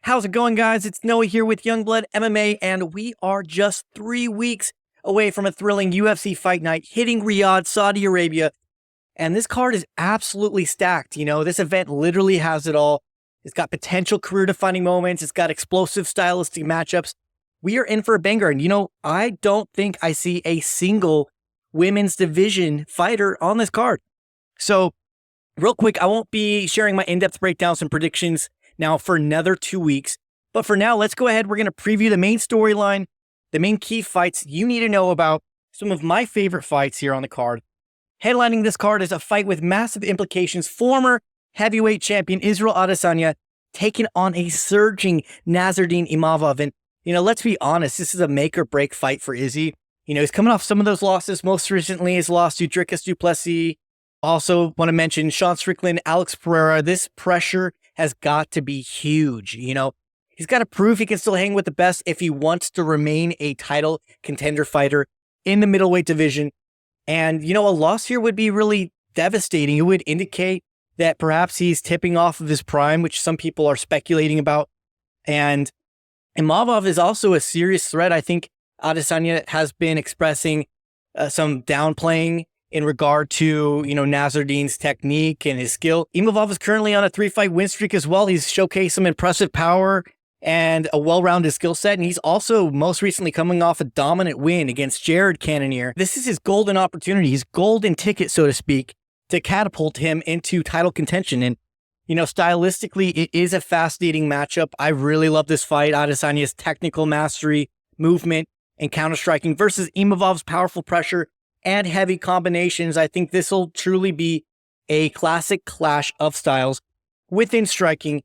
How's it going, guys? It's Noah here with Youngblood MMA, and we are just 3 weeks away from a thrilling UFC fight night hitting Riyadh, Saudi Arabia. And this card is absolutely stacked. You know, this event literally has it all. It's got potential career-defining moments. It's got explosive stylistic matchups. We are in for a banger. And, you know, I don't think I see a single women's division fighter on this card. So, real quick, I won't be sharing my in-depth breakdowns and predictions now for another 2 weeks. But for now, let's go ahead. We're going to preview the main storyline, the main key fights you need to know about, some of my favorite fights here on the card. Headlining this card is a fight with massive implications. Former heavyweight champion Israel Adesanya taking on a surging Nasruddin Imavov. And, you know, let's be honest, this is a make or break fight for Izzy. You know, he's coming off some of those losses. Most recently, his loss to Dricus du Plessis. Also want to mention Sean Strickland, Alex Pereira. This pressure has got to be huge. You know, he's got to prove he can still hang with the best if he wants to remain a title contender fighter in the middleweight division. And, you know, a loss here would be really devastating. It would indicate that perhaps he's tipping off of his prime, which some people are speculating about. And Imavov is also a serious threat. I think Adesanya has been expressing some downplaying in regard to, you know, Nasruddin's technique and his skill. Imavov is currently on a 3-fight win streak as well. He's showcased some impressive power and a well-rounded skill set. And he's also most recently coming off a dominant win against Jared Cannonier. This is his golden opportunity, his golden ticket, so to speak, to catapult him into title contention. And, you know, stylistically, it is a fascinating matchup. I really love this fight. Adesanya's technical mastery, movement, and counter-striking versus Imavov's powerful pressure and heavy combinations. I think this will truly be a classic clash of styles within striking.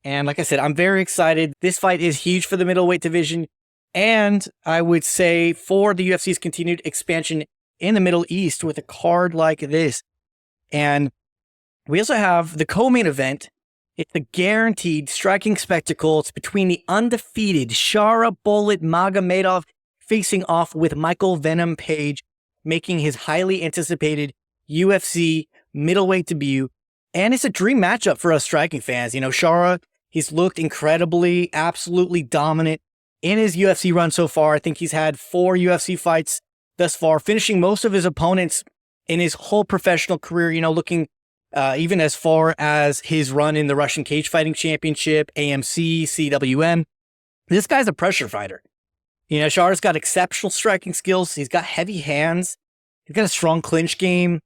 And like I said, I'm very excited. This fight is huge for the middleweight division. And I would say for the UFC's continued expansion in the Middle East with a card like this. And we also have the co-main event. It's a guaranteed striking spectacle. It's between the undefeated Shara Bullet Magomedov facing off with Michael Venom Page, making his highly anticipated UFC middleweight debut. And it's a dream matchup for us striking fans. You know, Shara, he's looked incredibly, absolutely dominant in his UFC run so far. I think he's had 4 UFC fights thus far, finishing most of his opponents in his whole professional career, you know, looking even as far as his run in the Russian Cage Fighting Championship, AMC, CWM. This guy's a pressure fighter. You know, Shara's got exceptional striking skills. He's got heavy hands. He's got a strong clinch game.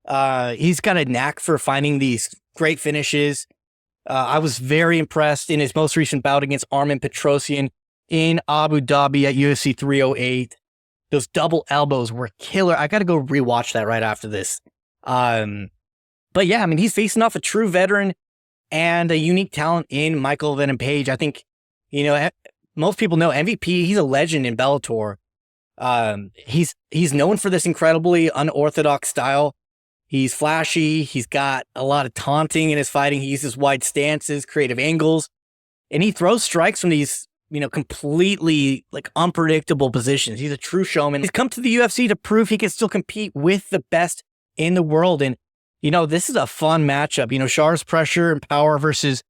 He's got a knack for finding these great finishes. I was very impressed in his most recent bout against Armin Petrosian in Abu Dhabi at UFC 308. Those double elbows were killer. I got to go rewatch that right after this. But yeah, I mean, he's facing off a true veteran and a unique talent in Michael Venom Page. I think, you know, most people know MVP. He's a legend in Bellator. He's known for this incredibly unorthodox style. He's flashy. He's got a lot of taunting in his fighting. He uses wide stances, creative angles, and he throws strikes from these, you know, completely like unpredictable positions. He's a true showman. He's come to the UFC to prove he can still compete with the best in the world. And, you know, this is a fun matchup. You know, Shara's pressure and power versus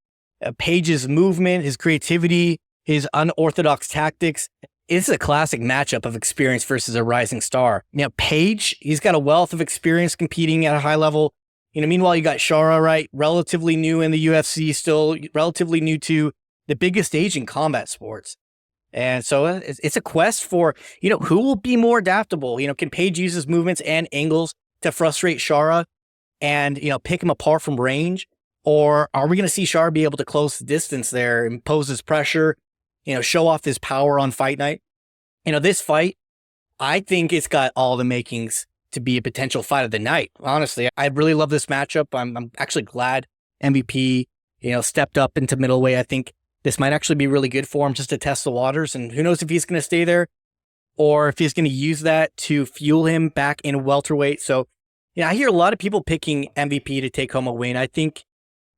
Page's movement, his creativity, his unorthodox tactics. It's a classic matchup of experience versus a rising star. You know, Page, he's got a wealth of experience competing at a high level. You know, meanwhile, you got Shara, right? Relatively new in the UFC, still relatively new to the biggest stage in combat sports. And so it's a quest for, you know, who will be more adaptable? You know, can Page use his movements and angles to frustrate Shara and, you know, pick him apart from range? Or are we going to see Shara be able to close the distance there, impose his pressure, you know, show off his power on fight night? You know, this fight, I think it's got all the makings to be a potential fight of the night. Honestly, I really love this matchup. I'm actually glad MVP, you know, stepped up into middleweight. I think this might actually be really good for him just to test the waters. And who knows if he's going to stay there or if he's going to use that to fuel him back in welterweight. So, you know, I hear a lot of people picking MVP to take home a win. I think,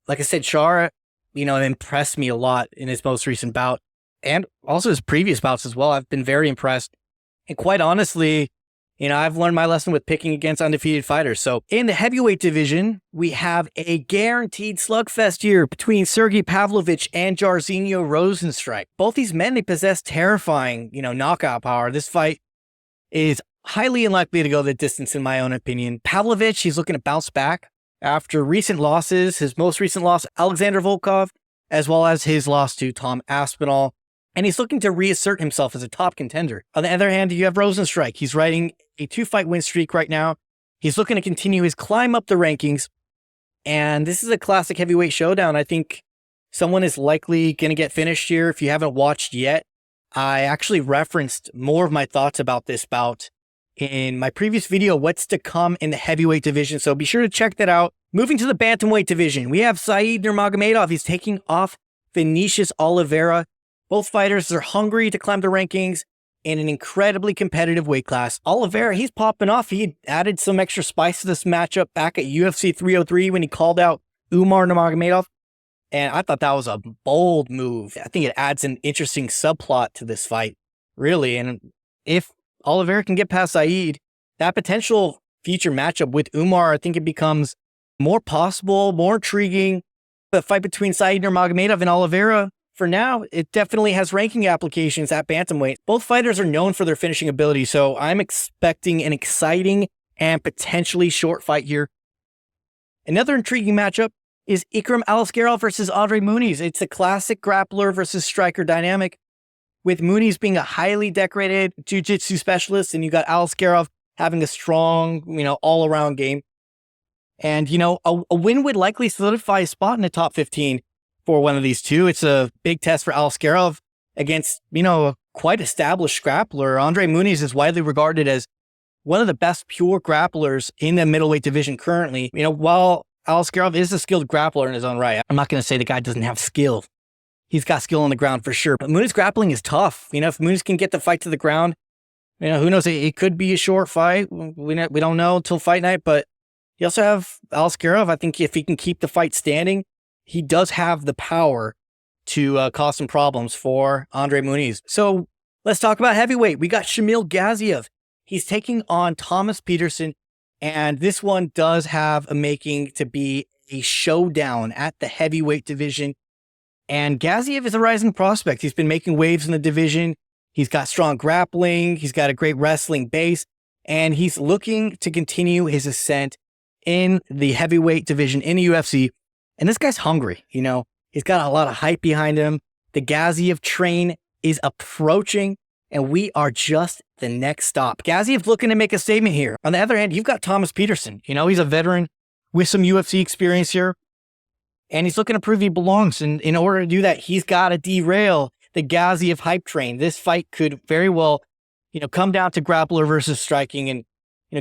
like I said, Shara, you know, impressed me a lot in his most recent bout. And also his previous bouts as well. I've been very impressed. And quite honestly, I've learned my lesson with picking against undefeated fighters. So in the heavyweight division, we have a guaranteed slugfest here between Sergey Pavlovich and Jairzinho Rozenstruik. Both these men, they possess terrifying, knockout power. This fight is highly unlikely to go the distance, in my own opinion. Pavlovich, he's looking to bounce back after recent losses. His most recent loss, Alexander Volkov, as well as his loss to Tom Aspinall. And he's looking to reassert himself as a top contender. On the other hand, you have Rozenstruik. He's riding a 2-fight win streak right now. He's looking to continue his climb up the rankings. And this is a classic heavyweight showdown. I think someone is likely going to get finished here. If you haven't watched yet, I actually referenced more of my thoughts about this bout in my previous video, What's to Come in the Heavyweight division. So be sure to check that out. Moving to the Bantamweight division, we have Said Nurmogomedov. He's taking off Vinicius Oliveira. Both fighters are hungry to climb the rankings in an incredibly competitive weight class. Oliveira, he's popping off. He added some extra spice to this matchup back at UFC 303 when he called out Umar Nurmagomedov. And I thought that was a bold move. I think it adds an interesting subplot to this fight, really. And if Oliveira can get past Said, that potential future matchup with Umar, I think it becomes more possible, more intriguing. The fight between Said Nurmagomedov and Oliveira, for now, it definitely has ranking applications at bantamweight. Both fighters are known for their finishing ability, so I'm expecting an exciting and potentially short fight here. Another intriguing matchup is Ikram Aliskerov versus Andre Muniz. It's a classic grappler versus striker dynamic, with Muniz being a highly decorated jiu-jitsu specialist, and you got Aliskerov having a strong, all-around game. And, a win would likely solidify a spot in the top 15 for one of these two. It's a big test for Aliskerov against, a quite established grappler. Andre Muniz is widely regarded as one of the best pure grapplers in the middleweight division currently. While Aliskerov is a skilled grappler in his own right, I'm not going to say the guy doesn't have skill. He's got skill on the ground for sure. But Muniz grappling is tough. If Muniz can get the fight to the ground, who knows? It could be a short fight. We don't know until fight night, but you also have Aliskerov. I think if he can keep the fight standing, he does have the power to cause some problems for Andre Muniz. So let's talk about heavyweight. We got Shamil Gaziev. He's taking on Thomas Petersen, and this one does have a making to be a showdown at the heavyweight division. And Gaziev is a rising prospect. He's been making waves in the division. He's got strong grappling. He's got a great wrestling base, and he's looking to continue his ascent in the heavyweight division in the UFC. And this guy's hungry, he's got a lot of hype behind him. The Gaziev train is approaching, and we are just the next stop. Gaziev's looking to make a statement here. On the other hand, you've got Thomas Petersen. He's a veteran with some UFC experience here, and he's looking to prove he belongs. And in order to do that, he's got to derail the Gaziev hype train. This fight could very well, come down to grappler versus striking. And,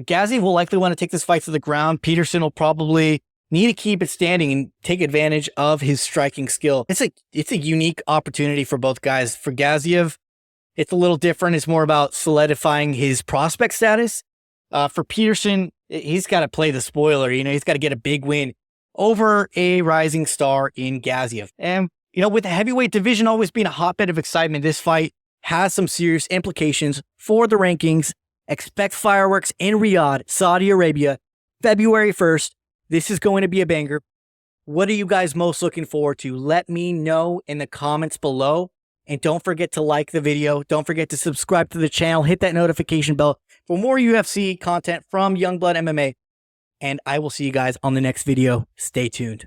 Gaziev will likely want to take this fight to the ground. Petersen will probably need to keep it standing and take advantage of his striking skill. It's a unique opportunity for both guys. For Gaziev, it's a little different. It's more about solidifying his prospect status. For Petersen, he's got to play the spoiler. He's got to get a big win over a rising star in Gaziev. And, with the heavyweight division always being a hotbed of excitement, this fight has some serious implications for the rankings. Expect fireworks in Riyadh, Saudi Arabia, February 1st. This is going to be a banger. What are you guys most looking forward to? Let me know in the comments below. And don't forget to like the video. Don't forget to subscribe to the channel. Hit that notification bell for more UFC content from Youngblood MMA. And I will see you guys on the next video. Stay tuned.